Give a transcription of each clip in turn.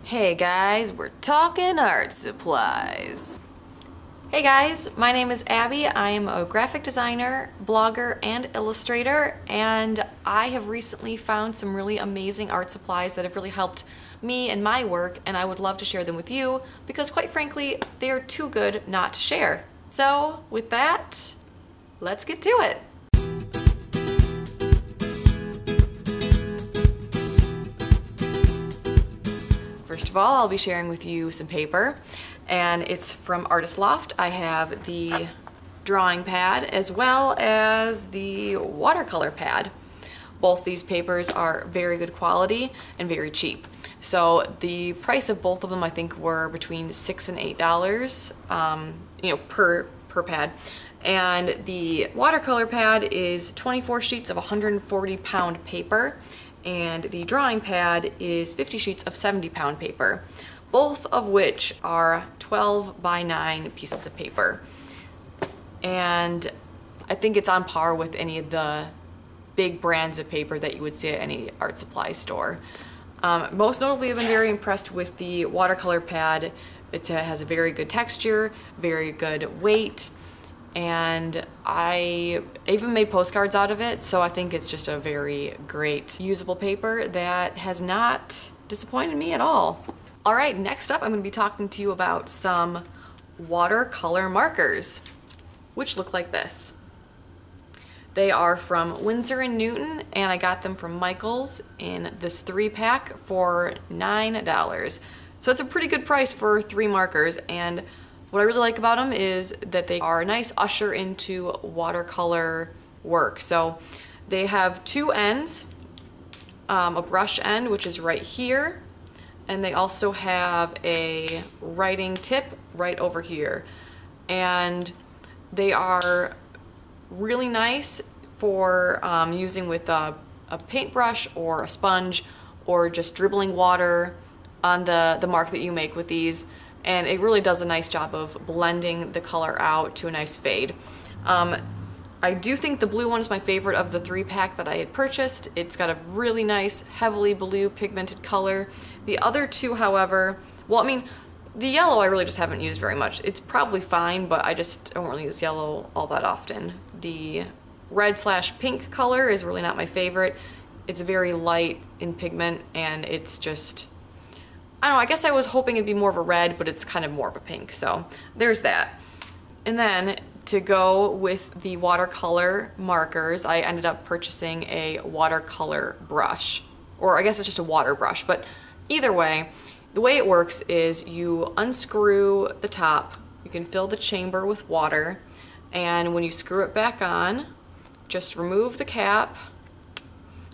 Hey guys, we're talking art supplies. Hey guys, my name is Abby. I am a graphic designer, blogger, and illustrator, and I have recently found some really amazing art supplies that have really helped me and my work, and I would love to share them with you because quite frankly, they are too good not to share. So with that, let's get to it. First of all, I'll be sharing with you some paper, and it's from Artist Loft. I have the drawing pad as well as the watercolor pad. Both these papers are very good quality and very cheap. So the price of both of them I think were between $6 and $8, per pad. And the watercolor pad is 24 sheets of 140-pound paper, and the drawing pad is 50 sheets of 70-pound paper, both of which are 12 by 9 pieces of paper. And I think it's on par with any of the big brands of paper that you would see at any art supply store. Most notably, I've been very impressed with the watercolor pad. It has a very good texture, very good weight, and I even made postcards out of it, so I think it's just a very great usable paper that has not disappointed me at all. All right, next up I'm going to be talking to you about some watercolor markers, which look like this. They are from Winsor & Newton, and I got them from Michael's in this 3-pack for $9. So it's a pretty good price for 3 markers, and what I really like about them is that they are a nice usher into watercolor work. So they have 2 ends, a brush end, which is right here, and they also have a writing tip right over here. And they are really nice for using with a paintbrush or a sponge, or just dribbling water on the mark that you make with these. And it really does a nice job of blending the color out to a nice fade. I do think the blue one is my favorite of the 3-pack that I had purchased. It's got a really nice, heavily blue pigmented color. The other 2, however, well, I mean, the yellow I really just haven't used very much. It's probably fine, but I just don't really use yellow all that often. The red/pink color is really not my favorite. It's very light in pigment, and it's just, I don't know, I guess I was hoping it'd be more of a red, but it's kind of more of a pink, so there's that. And then to go with the watercolor markers, I ended up purchasing a watercolor brush, or I guess it's just a water brush, but either way, the way it works is you unscrew the top, you can fill the chamber with water, and when you screw it back on, just remove the cap,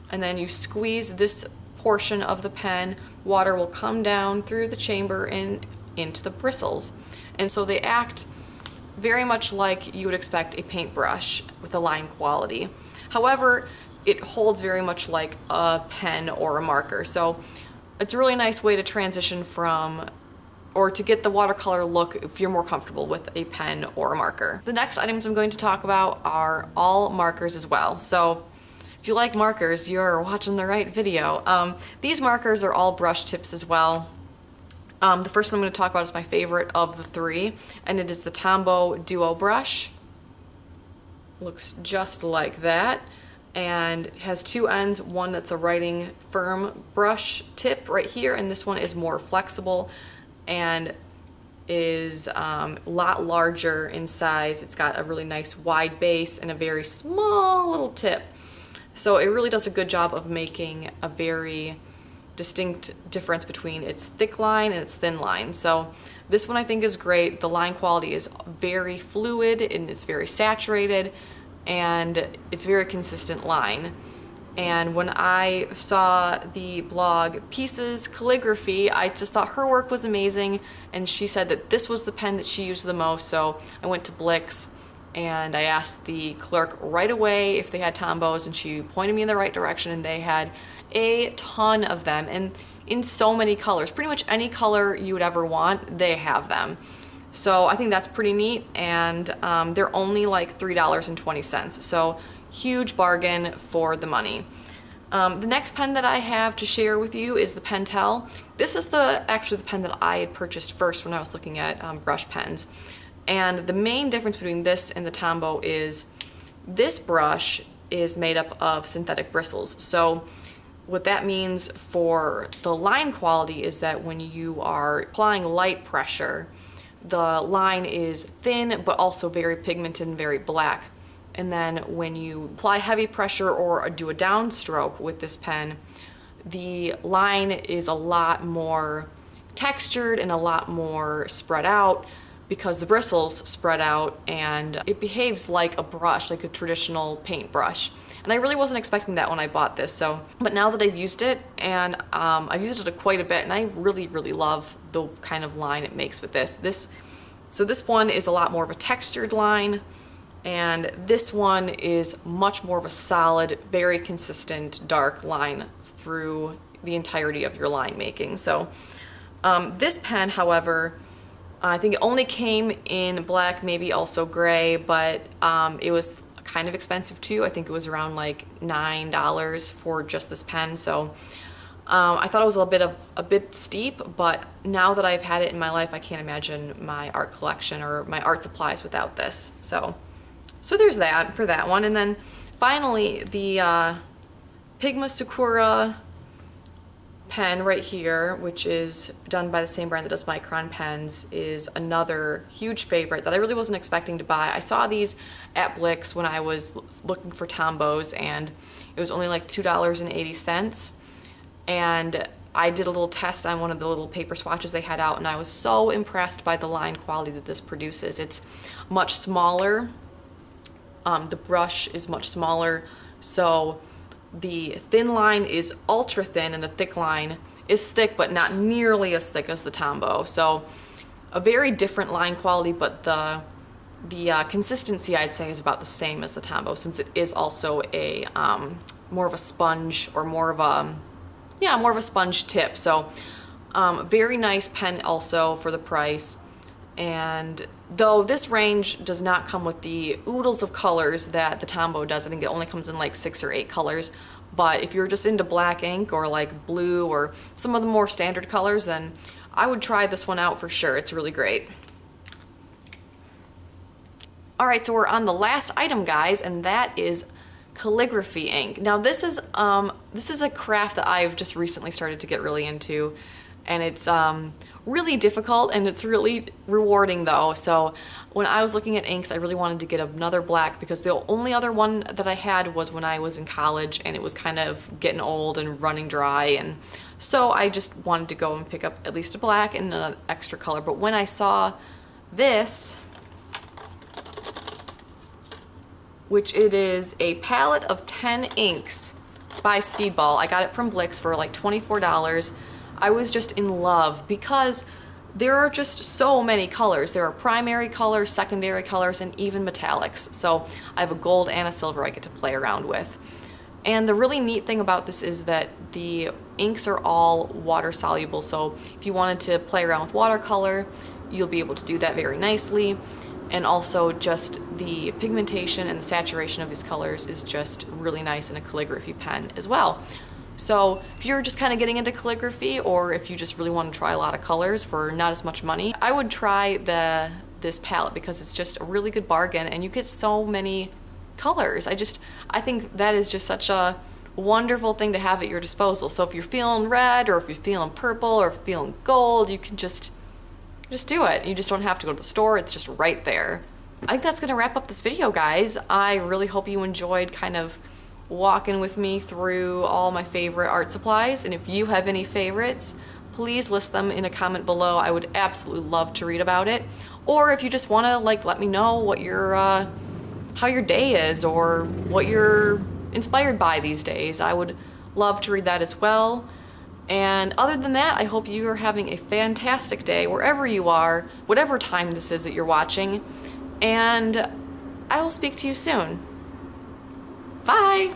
and then you squeeze this portion of the pen. Water will come down through the chamber and into the bristles. And so they act very much like you would expect a paintbrush with a line quality. However, it holds very much like a pen or a marker. So it's a really nice way to transition from, or to get the watercolor look if you're more comfortable with a pen or a marker. The next items I'm going to talk about are all markers as well. So if you like markers, you're watching the right video. These markers are all brush tips as well. The first one I'm going to talk about is my favorite of the 3, and it is the Tombow Duo brush. Looks just like that, and it has 2 ends, one that's a writing firm brush tip right here, and this one is more flexible and is a lot larger in size. It's got a really nice wide base and a very small little tip. So it really does a good job of making a very distinct difference between its thick line and its thin line. So this one I think is great. The line quality is very fluid and it's very saturated, and it's very consistent line. And when I saw the blog Pieces Calligraphy, I just thought her work was amazing, and she said that this was the pen that she used the most. So I went to Blick's and I asked the clerk right away if they had Tombows, and she pointed me in the right direction, and they had a ton of them, and in so many colors. Pretty much any color you would ever want, they have them. So I think that's pretty neat, and they're only like $3.20, so huge bargain for the money. The next pen that I have to share with you is the Pentel. This is actually the pen that I had purchased first when I was looking at brush pens. And the main difference between this and the Tombow is this brush is made up of synthetic bristles. So what that means for the line quality is that when you are applying light pressure, the line is thin but also very pigmented and very black. And then when you apply heavy pressure or do a downstroke with this pen, the line is a lot more textured and a lot more spread out because the bristles spread out, and it behaves like a brush, like a traditional paint brush. And I really wasn't expecting that when I bought this. But now that I've used it, and I've used it quite a bit, and I really, really love the kind of line it makes with this. So this one is a lot more of a textured line, and this one is much more of a solid, very consistent dark line through the entirety of your line making. So this pen, however, I think it only came in black, maybe also gray, but it was kind of expensive too. I think it was around like $9 for just this pen. So I thought it was a bit steep, but now that I've had it in my life, I can't imagine my art collection or my art supplies without this. So there's that for that one. And then finally, the Pigma Sakura pen right here, which is done by the same brand that does Micron pens, is another huge favorite that I really wasn't expecting to buy. I saw these at Blix when I was looking for Tombows, and it was only like $2.80. And I did a little test on one of the little paper swatches they had out, and I was so impressed by the line quality that this produces. It's much smaller. The brush is much smaller, so the thin line is ultra thin and the thick line is thick but not nearly as thick as the Tombow. So a very different line quality, but the consistency, I'd say, is about the same as the Tombow, since it is also a more of a sponge, or more of a sponge tip. So very nice pen also for the price. And though this range does not come with the oodles of colors that the Tombow does, I think it only comes in like 6 or 8 colors. But if you're just into black ink or like blue or some of the more standard colors, then I would try this one out for sure. It's really great. Alright, so we're on the last item, guys, and that is calligraphy ink. Now this is a craft that I've just recently started to get really into, and it's really difficult and it's really rewarding though. So when I was looking at inks, I really wanted to get another black, because the only other one that I had was when I was in college, and it was kind of getting old and running dry, and so I just wanted to go and pick up at least a black and an extra color. But when I saw this, which it is a palette of 10 inks by Speedball, I got it from Blix for like $24. I was just in love because there are just so many colors. There are primary colors, secondary colors, and even metallics. So I have a gold and a silver I get to play around with. And the really neat thing about this is that the inks are all water soluble. So if you wanted to play around with watercolor, you'll be able to do that very nicely. And also just the pigmentation and the saturation of these colors is just really nice in a calligraphy pen as well. So if you're just kind of getting into calligraphy, or if you just really want to try a lot of colors for not as much money, I would try this palette, because it's just a really good bargain and you get so many colors. I think that is just such a wonderful thing to have at your disposal. So if you're feeling red, or if you're feeling purple, or feeling gold, you can just do it. You just don't have to go to the store. It's just right there. I think that's gonna wrap up this video, guys. I really hope you enjoyed kind of walking with me through all my favorite art supplies, and if you have any favorites, please list them in a comment below. I would absolutely love to read about it. Or if you just want to like let me know what your how your day is, or what you're inspired by these days, I would love to read that as well. And other than that, I hope you are having a fantastic day wherever you are, whatever time this is that you're watching, and I will speak to you soon. Bye!